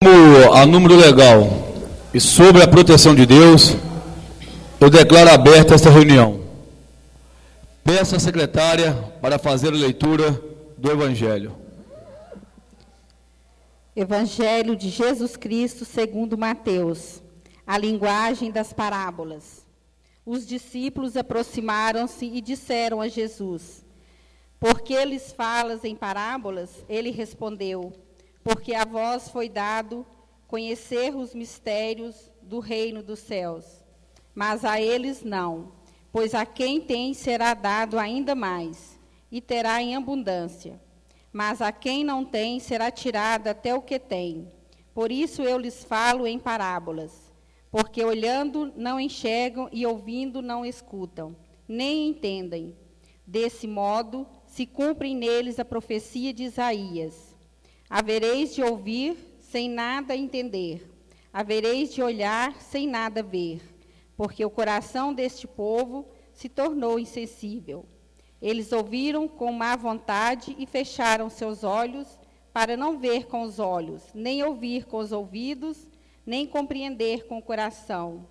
A número legal e sobre a proteção de Deus, eu declaro aberta esta reunião. Peço à secretária para fazer a leitura do Evangelho. Evangelho de Jesus Cristo segundo Mateus, a linguagem das parábolas. Os discípulos aproximaram-se e disseram a Jesus: por que lhes falas em parábolas? Ele respondeu: porque a vós foi dado conhecer os mistérios do reino dos céus, mas a eles não, pois a quem tem será dado ainda mais, e terá em abundância, mas a quem não tem será tirado até o que tem. Por isso eu lhes falo em parábolas, porque olhando não enxergam e ouvindo não escutam, nem entendem. Desse modo se cumpre neles a profecia de Isaías: havereis de ouvir sem nada entender, havereis de olhar sem nada ver, porque o coração deste povo se tornou insensível. Eles ouviram com má vontade e fecharam seus olhos, para não ver com os olhos, nem ouvir com os ouvidos, nem compreender com o coração,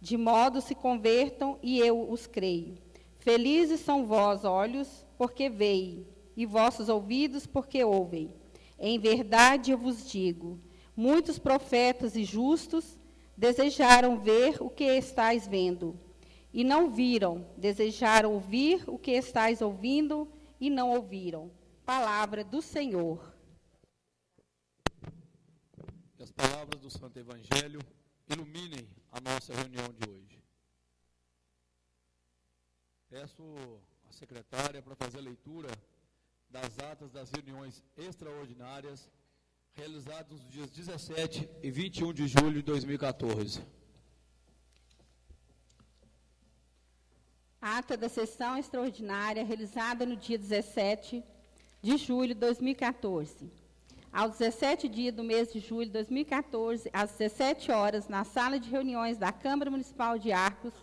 de modo se convertam e eu os creio. Felizes são vós, olhos, porque veem, e vossos ouvidos, porque ouvem. Em verdade eu vos digo, muitos profetas e justos desejaram ver o que estáis vendo, e não viram, desejaram ouvir o que estáis ouvindo, e não ouviram. Palavra do Senhor. Que as palavras do Santo Evangelho iluminem a nossa reunião de hoje. Peço à secretária para fazer a leitura das atas das reuniões extraordinárias realizadas nos dias 17 e 21 de julho de 2014. Ata da sessão extraordinária realizada no dia 17 de julho de 2014. Aos 17 dias do mês de julho de 2014, às 17 horas, na sala de reuniões da Câmara Municipal de Arcos,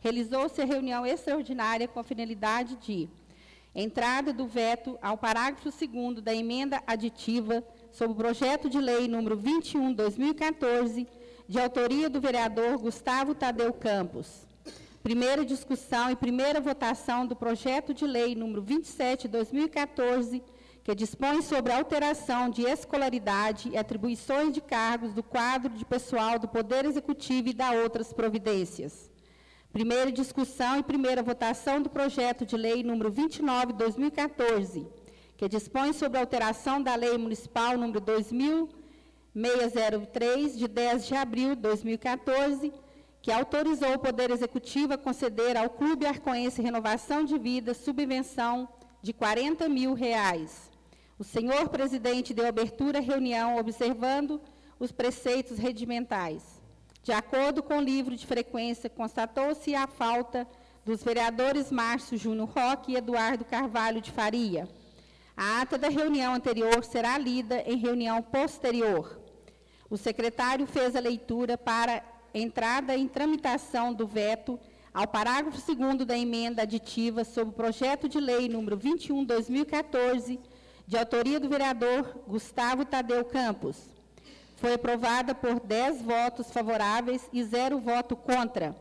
realizou-se a reunião extraordinária com a finalidade de entrada do veto ao parágrafo 2º da emenda aditiva sobre o projeto de lei número 21/2014, de autoria do vereador Gustavo Tadeu Campos. Primeira discussão e primeira votação do projeto de lei número 27/2014, que dispõe sobre a alteração de escolaridade e atribuições de cargos do quadro de pessoal do Poder Executivo e da outras providências. Primeira discussão e primeira votação do projeto de lei número 29/2014, que dispõe sobre a alteração da Lei Municipal número 2603, de 10 de abril de 2014, que autorizou o Poder Executivo a conceder ao Clube Arcoense Renovação de Vida subvenção de R$40 mil. O senhor presidente deu abertura à reunião observando os preceitos regimentais. De acordo com o livro de frequência, constatou-se a falta dos vereadores Márcio Júnior Roque e Eduardo Carvalho de Faria. A ata da reunião anterior será lida em reunião posterior. O secretário fez a leitura para entrada em tramitação do veto ao parágrafo 2º da emenda aditiva sobre o projeto de lei número 21/2014, de autoria do vereador Gustavo Tadeu Campos. Foi aprovada por 10 votos favoráveis e 0 voto contra.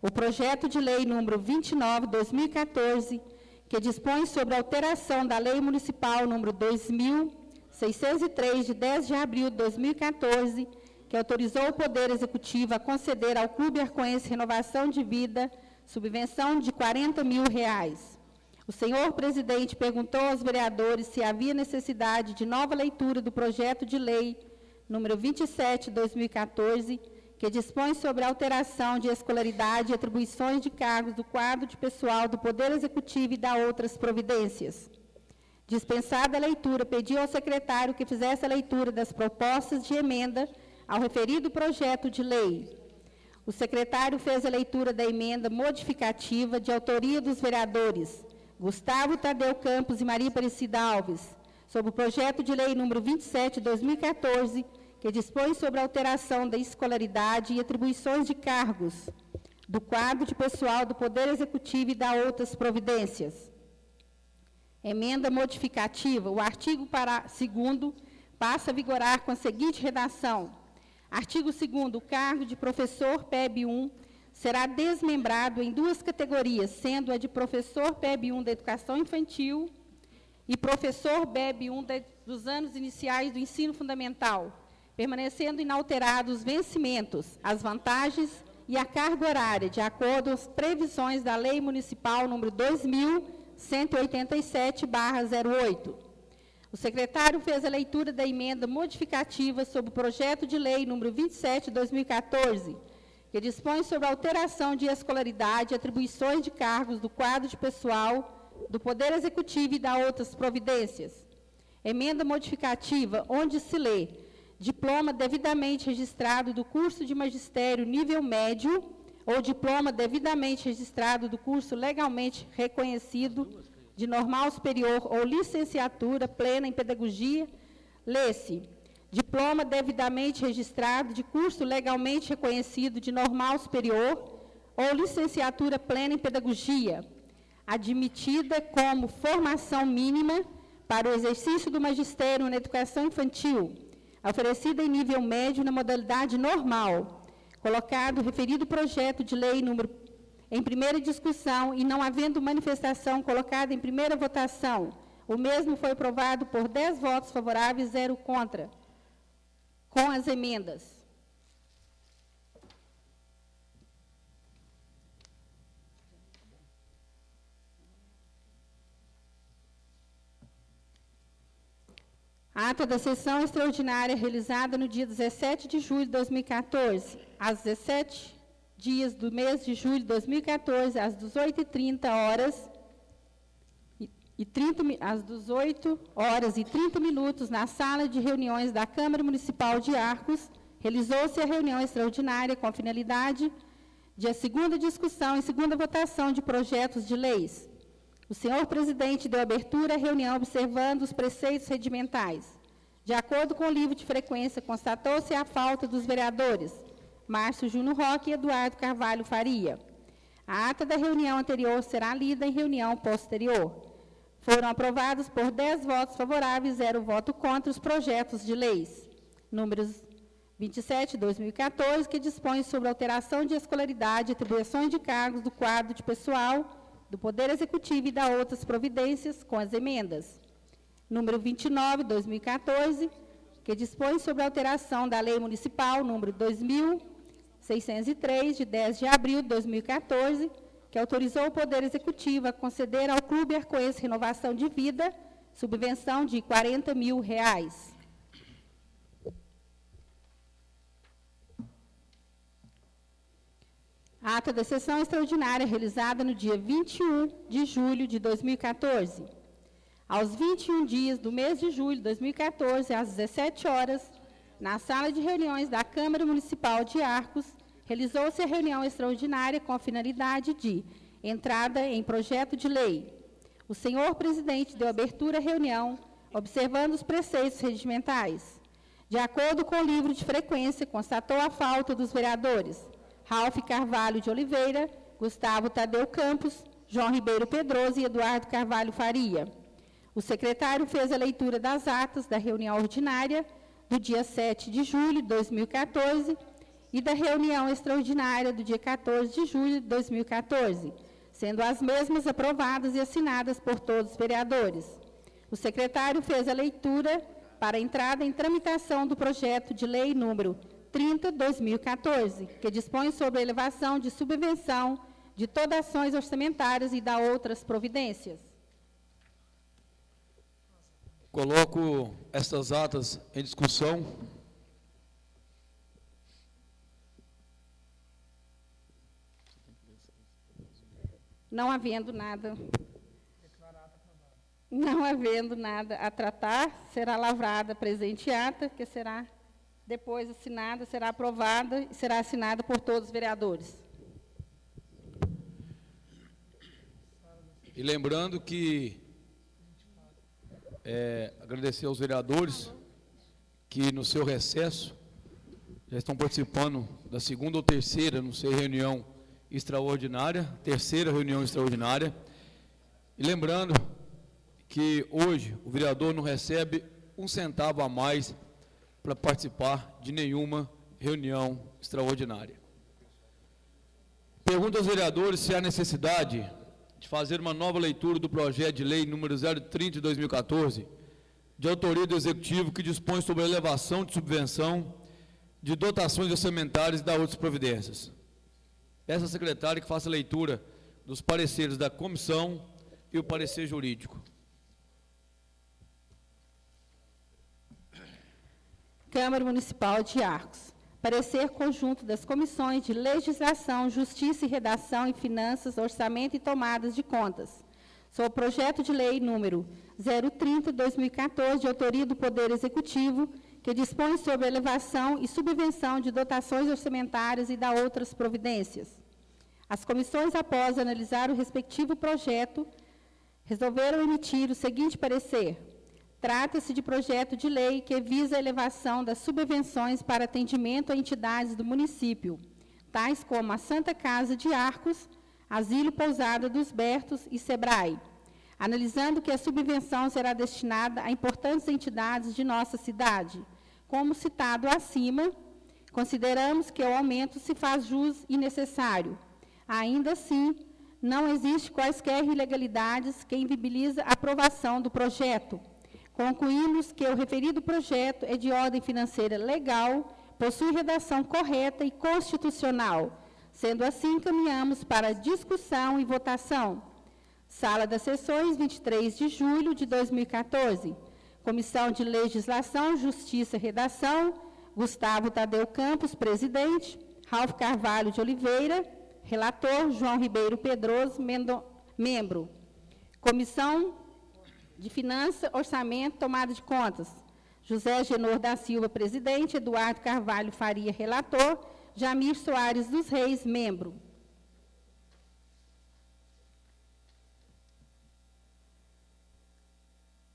O projeto de lei número 29/2014, que dispõe sobre a alteração da Lei Municipal número 2603, de 10 de abril de 2014, que autorizou o Poder Executivo a conceder ao Clube Arcoense Renovação de Vida subvenção de R$40 mil. O senhor presidente perguntou aos vereadores se havia necessidade de nova leitura do projeto de lei número 27/2014, que dispõe sobre a alteração de escolaridade e atribuições de cargos do quadro de pessoal do Poder Executivo e da outras providências. Dispensada a leitura, pediu ao secretário que fizesse a leitura das propostas de emenda ao referido projeto de lei. O secretário fez a leitura da emenda modificativa de autoria dos vereadores Gustavo Tadeu Campos e Maria Aparecida Alves, sobre o projeto de lei número 27/2014, que dispõe sobre a alteração da escolaridade e atribuições de cargos do quadro de pessoal do Poder Executivo e da outras providências. Emenda modificativa. O artigo 2º passa a vigorar com a seguinte redação: Artigo 2º, o cargo de professor PEB 1 será desmembrado em duas categorias, sendo a de professor PEB 1 da educação infantil e professor PEB 1 dos anos iniciais do ensino fundamental, permanecendo inalterados os vencimentos, as vantagens e a carga horária, de acordo com as previsões da Lei Municipal número 2187/08. O secretário fez a leitura da emenda modificativa sobre o projeto de lei número 27/2014, que dispõe sobre a alteração de escolaridade e atribuições de cargos do quadro de pessoal do Poder Executivo e da outras providências. Emenda modificativa, onde se lê: diploma devidamente registrado do curso de magistério nível médio ou diploma devidamente registrado do curso legalmente reconhecido de normal superior ou licenciatura plena em pedagogia, lê-se: diploma devidamente registrado de curso legalmente reconhecido de normal superior ou licenciatura plena em pedagogia, admitida como formação mínima para o exercício do magistério na educação infantil, oferecida em nível médio na modalidade normal, colocado o referido projeto de lei em primeira discussão e não havendo manifestação colocada em primeira votação, o mesmo foi aprovado por 10 votos favoráveis e 0 contra, com as emendas. Ata da sessão extraordinária realizada no dia 17 de julho de 2014, às 17 dias do mês de julho de 2014, às 18h30 às 18 horas e 30 minutos, na sala de reuniões da Câmara Municipal de Arcos, realizou-se a reunião extraordinária com a finalidade de a segunda discussão e segunda votação de projetos de leis. O senhor presidente deu abertura à reunião observando os preceitos regimentais. De acordo com o livro de frequência, constatou-se a falta dos vereadores Márcio Júnior Roque e Eduardo Carvalho Faria. A ata da reunião anterior será lida em reunião posterior. Foram aprovados por 10 votos favoráveis e 0 voto contra os projetos de leis. Números 27/2014, que dispõe sobre alteração de escolaridade e atribuições de cargos do quadro de pessoal do Poder Executivo e da outras providências, com as emendas. Número 29/2014, que dispõe sobre a alteração da Lei Municipal número 2603, de 10 de abril de 2014, que autorizou o Poder Executivo a conceder ao Clube Arcoense Renovação de Vida subvenção de R$ 40 mil. A ata da sessão extraordinária realizada no dia 21 de julho de 2014. Aos 21 dias do mês de julho de 2014, às 17 horas, na sala de reuniões da Câmara Municipal de Arcos, realizou-se a reunião extraordinária com a finalidade de entrada em projeto de lei. O senhor presidente deu abertura à reunião, observando os preceitos regimentais. De acordo com o livro de frequência, constatou a falta dos vereadores Ralph Carvalho de Oliveira, Gustavo Tadeu Campos, João Ribeiro Pedroso e Eduardo Carvalho Faria. O secretário fez a leitura das atas da reunião ordinária do dia 7 de julho de 2014 e da reunião extraordinária do dia 14 de julho de 2014, sendo as mesmas aprovadas e assinadas por todos os vereadores. O secretário fez a leitura para a entrada em tramitação do projeto de lei número 30/2014, que dispõe sobre a elevação de subvenção de dotações orçamentárias e da outras providências. Coloco estas atas em discussão. Não havendo nada a tratar, será lavrada a presente ata, que será depois assinada, será aprovada e será assinada por todos os vereadores. E lembrando que agradecer aos vereadores que no seu recesso já estão participando da segunda ou terceira, não sei, reunião extraordinária, terceira reunião extraordinária. E lembrando que hoje o vereador não recebe um centavo a mais para participar de nenhuma reunião extraordinária. Pergunto aos vereadores se há necessidade de fazer uma nova leitura do projeto de lei número 030 de 2014, de autoria do Executivo, que dispõe sobre a elevação de subvenção de dotações orçamentárias e da outras providências. Peço à secretária que faça a leitura dos pareceres da comissão e o parecer jurídico. Câmara Municipal de Arcos. Parecer conjunto das comissões de Legislação, Justiça e Redação e Finanças, Orçamento e Tomadas de Contas, sobre o projeto de lei número 030/2014, de autoria do Poder Executivo, que dispõe sobre a elevação e subvenção de dotações orçamentárias e da outras providências. As comissões, após analisar o respectivo projeto, resolveram emitir o seguinte parecer. Trata-se de projeto de lei que visa a elevação das subvenções para atendimento a entidades do município, tais como a Santa Casa de Arcos, Asilo Pousada dos Bertos e SEBRAE, analisando que a subvenção será destinada a importantes entidades de nossa cidade. Como citado acima, consideramos que o aumento se faz jus e necessário. Ainda assim, não existe quaisquer ilegalidades que inviabiliza a aprovação do projeto. Concluímos que o referido projeto é de ordem financeira legal, possui redação correta e constitucional. Sendo assim, encaminhamos para discussão e votação. Sala das Sessões, 23 de julho de 2014. Comissão de Legislação, Justiça e Redação, Gustavo Tadeu Campos, presidente, Ralph Carvalho de Oliveira, relator, João Ribeiro Pedroso, membro. Comissão de Finanças, Orçamento, Tomada de Contas, José Genor da Silva, presidente, Eduardo Carvalho Faria, relator, Jamir Soares dos Reis, membro.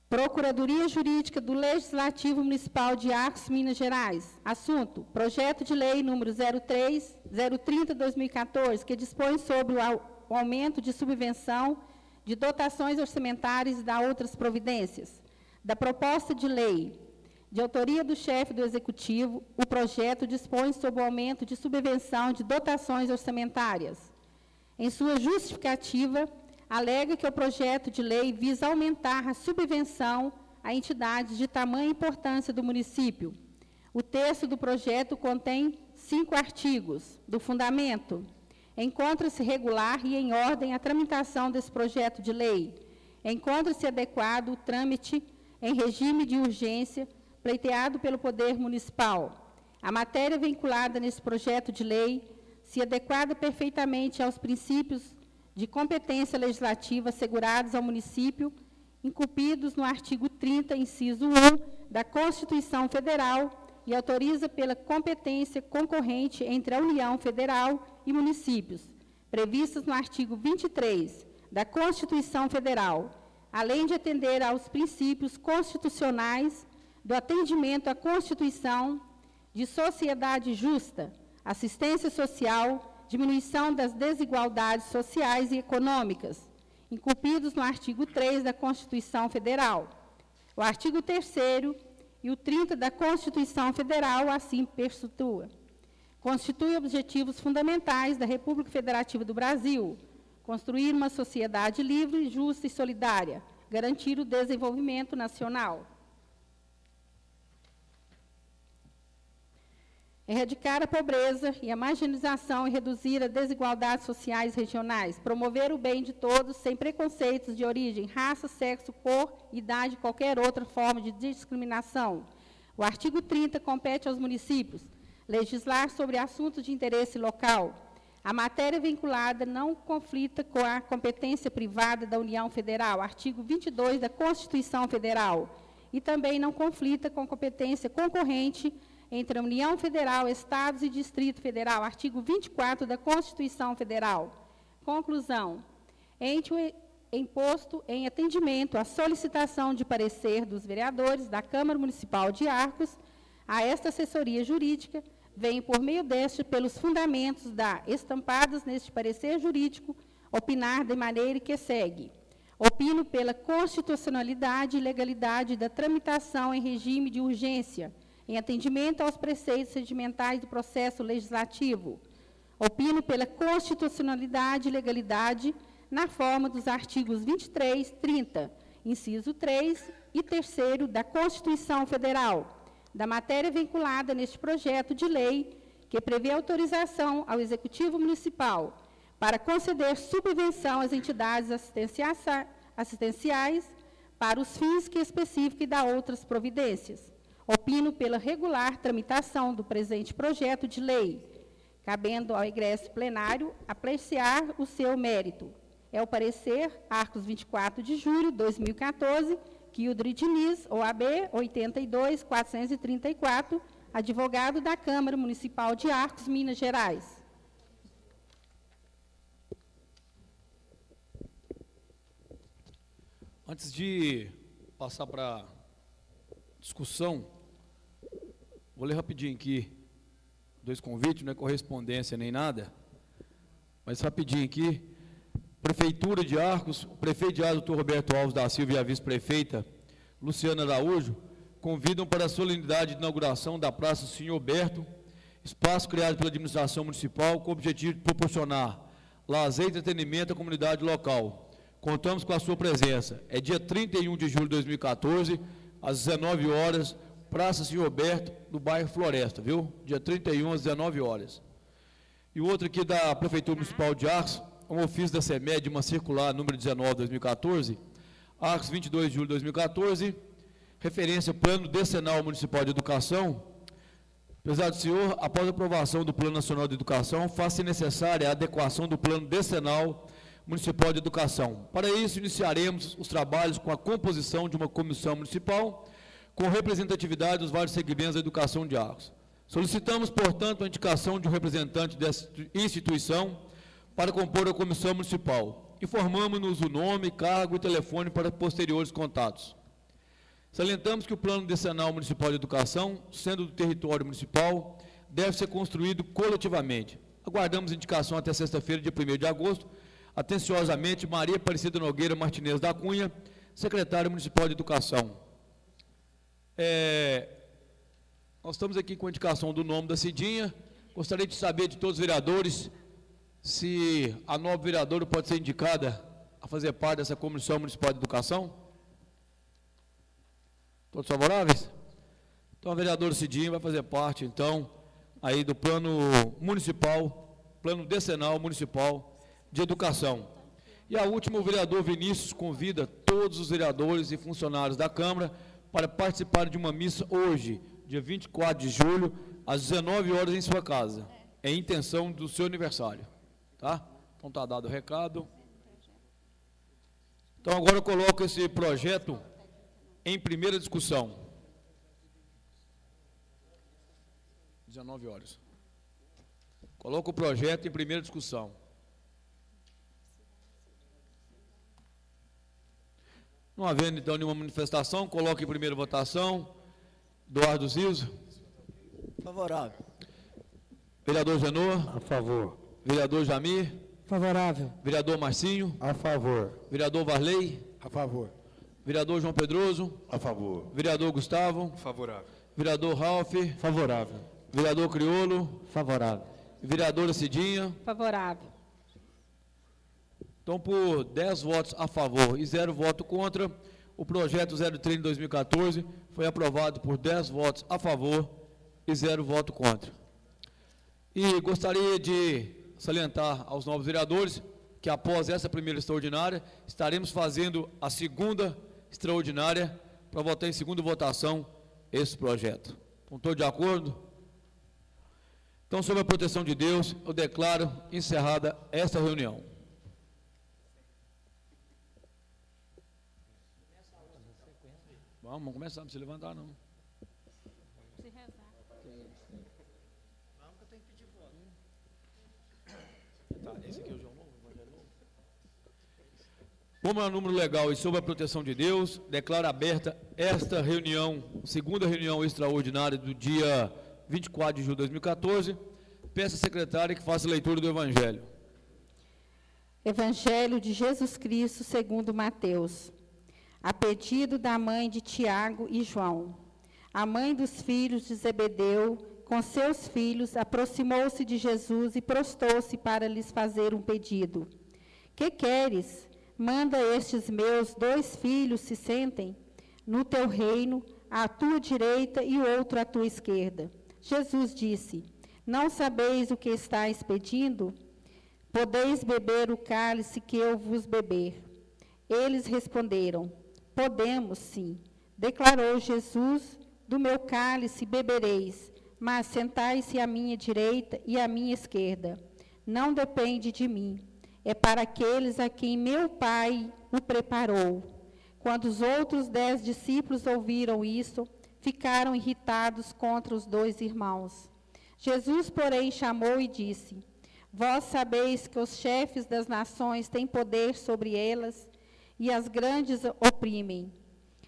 Procuradoria Jurídica do Legislativo Municipal de Arcos, Minas Gerais. Assunto: projeto de lei número 030/2014, que dispõe sobre o aumento de subvenção de dotações orçamentárias e da outras providências. Da proposta de lei, de autoria do chefe do Executivo, o projeto dispõe sobre o aumento de subvenção de dotações orçamentárias. Em sua justificativa, alega que o projeto de lei visa aumentar a subvenção a entidades de tamanha importância do município. O texto do projeto contém 5 artigos. Do fundamento: encontra-se regular e em ordem a tramitação desse projeto de lei. Encontra-se adequado o trâmite em regime de urgência pleiteado pelo Poder Municipal. A matéria vinculada nesse projeto de lei se adequada perfeitamente aos princípios de competência legislativa assegurados ao município, incumbidos no artigo 30, inciso 1, da Constituição Federal, e autoriza pela competência concorrente entre a União Federal e municípios, previstas no artigo 23 da Constituição Federal, além de atender aos princípios constitucionais do atendimento à Constituição, de sociedade justa, assistência social, diminuição das desigualdades sociais e econômicas, incumbidos no artigo 3 da Constituição Federal. O artigo 3º e o 30 da Constituição Federal assim perpetua. Constitui objetivos fundamentais da República Federativa do Brasil: construir uma sociedade livre, justa e solidária, garantir o desenvolvimento nacional. Erradicar a pobreza e a marginalização e reduzir as desigualdades sociais regionais, promover o bem de todos sem preconceitos de origem, raça, sexo, cor, idade e qualquer outra forma de discriminação. O artigo 30 compete aos municípios legislar sobre assuntos de interesse local. A matéria vinculada não conflita com a competência privada da União Federal, artigo 22 da Constituição Federal, e também não conflita com a competência concorrente entre a União Federal, Estados e Distrito Federal, artigo 24 da Constituição Federal. Conclusão: ente imposto em atendimento à solicitação de parecer dos vereadores da Câmara Municipal de Arcos, a esta assessoria jurídica, vem por meio deste, pelos fundamentos estampados neste parecer jurídico, opinar de maneira que segue. Opino pela constitucionalidade e legalidade da tramitação em regime de urgência, em atendimento aos preceitos regimentais do processo legislativo. Opino pela constitucionalidade e legalidade na forma dos artigos 23, 30, inciso 3 e 3º da Constituição Federal, da matéria vinculada neste projeto de lei, que prevê autorização ao Executivo Municipal para conceder subvenção às entidades assistenciais para os fins que especifiquem e dar outras providências. Opino pela regular tramitação do presente projeto de lei, cabendo ao egresso plenário apreciar o seu mérito. É o parecer, arcos 24 de julho de 2014, Kildre Diniz, OAB 82.434, advogado da Câmara Municipal de Arcos, Minas Gerais. Antes de passar para discussão, vou ler rapidinho aqui 2 convites, não é correspondência nem nada, mas rapidinho aqui. Prefeitura de Arcos, o prefeito de Arcos, doutor Roberto Alves da Silva, e a vice-prefeita Luciana Araújo, convidam para a solenidade de inauguração da Praça Senhor Berto, espaço criado pela administração municipal com o objetivo de proporcionar lazer e entretenimento à comunidade local. Contamos com a sua presença. É dia 31 de julho de 2014, às 19 horas, Praça Senhor Berto, do bairro Floresta, viu? Dia 31, às 19 horas. E o outro aqui da Prefeitura Municipal de Arcos, um ofício da CEMED, uma circular número 19 de 2014, Arcos 22 de julho de 2014, referência ao Plano Decenal Municipal de Educação. Prezado senhor, após a aprovação do Plano Nacional de Educação, faz-se necessária a adequação do Plano Decenal Municipal de Educação. Para isso, iniciaremos os trabalhos com a composição de uma comissão municipal com representatividade dos vários segmentos da educação de Arcos. Solicitamos, portanto, a indicação de um representante dessa instituição para compor a comissão municipal. Informamos-nos o nome, cargo e telefone para posteriores contatos. Salientamos que o Plano Decenal Municipal de Educação, sendo do território municipal, deve ser construído coletivamente. Aguardamos indicação até sexta-feira, dia 1º de agosto. Atenciosamente, Maria Aparecida Nogueira Martinez da Cunha, secretária municipal de Educação. Nós estamos aqui com a indicação do nome da Cidinha. Gostaria de saber de todos os vereadores se a nova vereadora pode ser indicada a fazer parte dessa Comissão Municipal de Educação. Todos favoráveis? Então, a vereadora Cidinha vai fazer parte, então, aí do plano municipal, plano decenal municipal de educação. E a última, o vereador Vinícius convida todos os vereadores e funcionários da Câmara para participar de uma missa hoje, dia 24 de julho, às 19 horas em sua casa, em intenção do seu aniversário. Tá? Então está dado o recado. Então agora eu coloco esse projeto em primeira discussão. 19 horas. Coloco o projeto em primeira discussão. Não havendo então nenhuma manifestação, coloco em primeira votação. Eduardo Zizo. Favorável. Vereador Genor. A favor. Vereador Jamir. Favorável. Vereador Marcinho. A favor. Vereador Varley. A favor. Vereador João Pedroso. A favor. Vereador Gustavo. Favorável. Vereador Ralph. Favorável. Vereador Criolo. Favorável. Vereadora Cidinha. Favorável. Então, por 10 votos a favor e 0 voto contra, o projeto 03 de 2014 foi aprovado por 10 votos a favor e 0 voto contra. E gostaria de salientar aos novos vereadores que após essa primeira extraordinária, estaremos fazendo a segunda extraordinária para votar em segunda votação esse projeto. Estão todos de acordo? Então, sob a proteção de Deus, eu declaro encerrada esta reunião. Vamos começar, não precisa levantar não. Se rezar. Não, que eu tenho que pedir voto. Tá, esse aqui é o João Novo, o Evangelho Novo. Como é o número legal e sob a proteção de Deus, declaro aberta esta reunião, segunda reunião extraordinária do dia 24 de julho de 2014. Peço à secretária que faça a leitura do Evangelho. Evangelho de Jesus Cristo segundo Mateus. A pedido da mãe de Tiago e João. A mãe dos filhos de Zebedeu, com seus filhos, aproximou-se de Jesus e prostou-se para lhes fazer um pedido. Que queres? Manda estes meus 2 filhos se sentem no teu reino, à tua direita e o outro à tua esquerda. Jesus disse: Não sabeis o que estáis pedindo? Podeis beber o cálice que eu vos beber. Eles responderam: Podemos, sim. Declarou Jesus: Do meu cálice bebereis, mas sentai-se à minha direita e à minha esquerda. Não depende de mim, é para aqueles a quem meu Pai o preparou. Quando os outros 10 discípulos ouviram isso, ficaram irritados contra os 2 irmãos. Jesus, porém, chamou e disse: Vós sabeis que os chefes das nações têm poder sobre elas, e as grandes oprimem.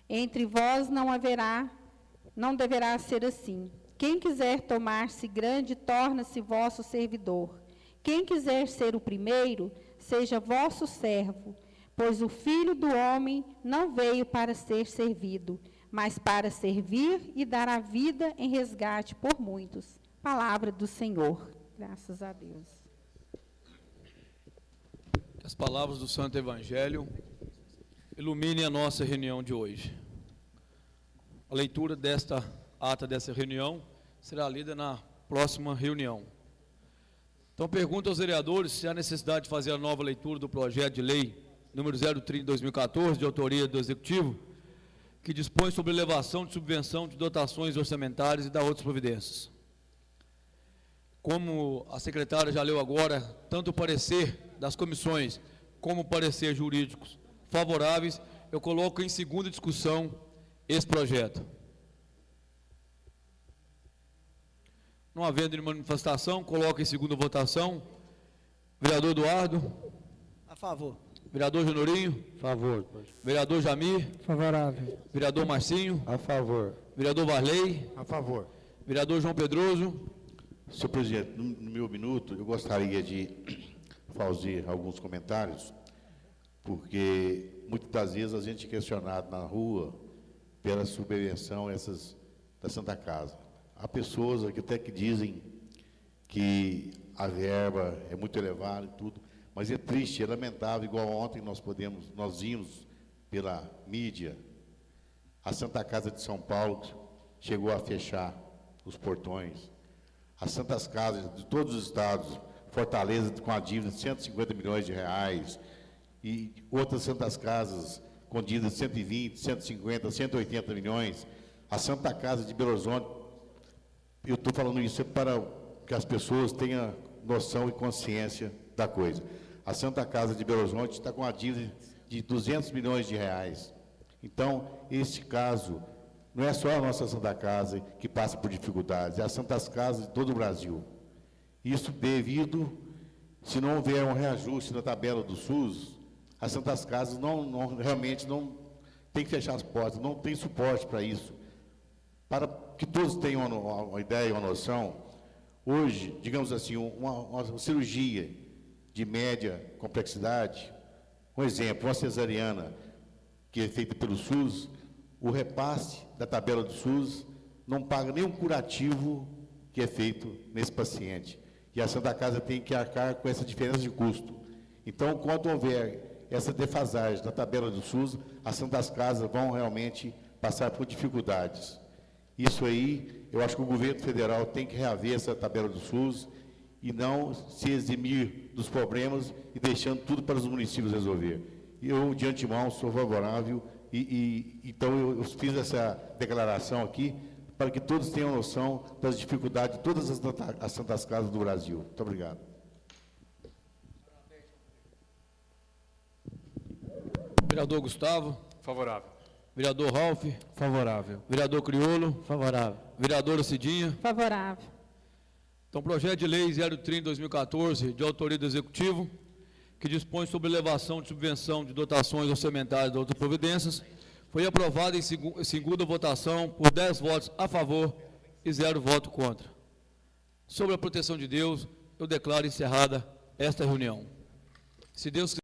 Entre vós não deverá ser assim. Quem quiser tornar-se grande, torna-se vosso servidor. Quem quiser ser o primeiro, seja vosso servo, pois o Filho do Homem não veio para ser servido, mas para servir e dar a vida em resgate por muitos. Palavra do Senhor. Graças a Deus. Que as palavras do Santo Evangelho iluminem a nossa reunião de hoje. A leitura desta ata dessa reunião será lida na próxima reunião. Então, pergunto aos vereadores se há necessidade de fazer a nova leitura do projeto de lei número 030/2014, de autoria do Executivo, que dispõe sobre elevação de subvenção de dotações orçamentárias e da outras providências. Como a secretária já leu agora, tanto o parecer das comissões como o parecer jurídicos favoráveis, eu coloco em segunda discussão esse projeto. Não havendo manifestação, coloco em segunda votação. Vereador Eduardo. A favor. Vereador Janorinho. A favor. Vereador Jamir. Favorável. Vereador Marcinho. A favor. Vereador Varley. A favor. Vereador João Pedroso. Senhor presidente, no meu minuto, eu gostaria de fazer alguns comentários, porque muitas das vezes a gente é questionado na rua pela subvenção da Santa Casa. Há pessoas aqui até que dizem que a verba é muito elevada e tudo, mas é triste, é lamentável, igual ontem nós vimos pela mídia, a Santa Casa de São Paulo chegou a fechar os portões. As Santas Casas de todos os estados, Fortaleza com a dívida de 150 milhões de reais, e outras Santas Casas com dívida de 120, 150, 180 milhões. A Santa Casa de Belo Horizonte, eu estou falando isso para que as pessoas tenham noção e consciência da coisa. A Santa Casa de Belo Horizonte está com a dívida de 200 milhões de reais. Então, este caso, não é só a nossa Santa Casa que passa por dificuldades, é as Santas Casas de todo o Brasil. Isso devido, se não houver um reajuste na tabela do SUS, as Santas Casas realmente não tem que fechar as portas, não tem suporte para isso. Para que todos tenham uma ideia, uma noção, hoje, digamos assim, uma cirurgia de média complexidade, um exemplo, uma cesariana, que é feita pelo SUS, o repasse da tabela do SUS não paga nenhum curativo que é feito nesse paciente. E a Santa Casa tem que arcar com essa diferença de custo. Então, quando houver essa defasagem da tabela do SUS, as Santas Casas vão realmente passar por dificuldades. Isso aí, eu acho que o governo federal tem que reaver essa tabela do SUS e não se eximir dos problemas e deixando tudo para os municípios resolver. Eu, de antemão, sou favorável então eu fiz essa declaração aqui para que todos tenham noção das dificuldades de todas as Santas Casas do Brasil. Muito obrigado. Vereador Gustavo. Favorável. Vereador Ralph. Favorável. Vereador Criolo. Favorável. Vereadora Cidinha. Favorável. Então, projeto de lei 030/2014, de autoria do Executivo, que dispõe sobre elevação de subvenção de dotações orçamentárias e outras providências, foi aprovado em segunda votação por 10 votos a favor e 0 voto contra. Sobre a proteção de Deus, eu declaro encerrada esta reunião. Se Deus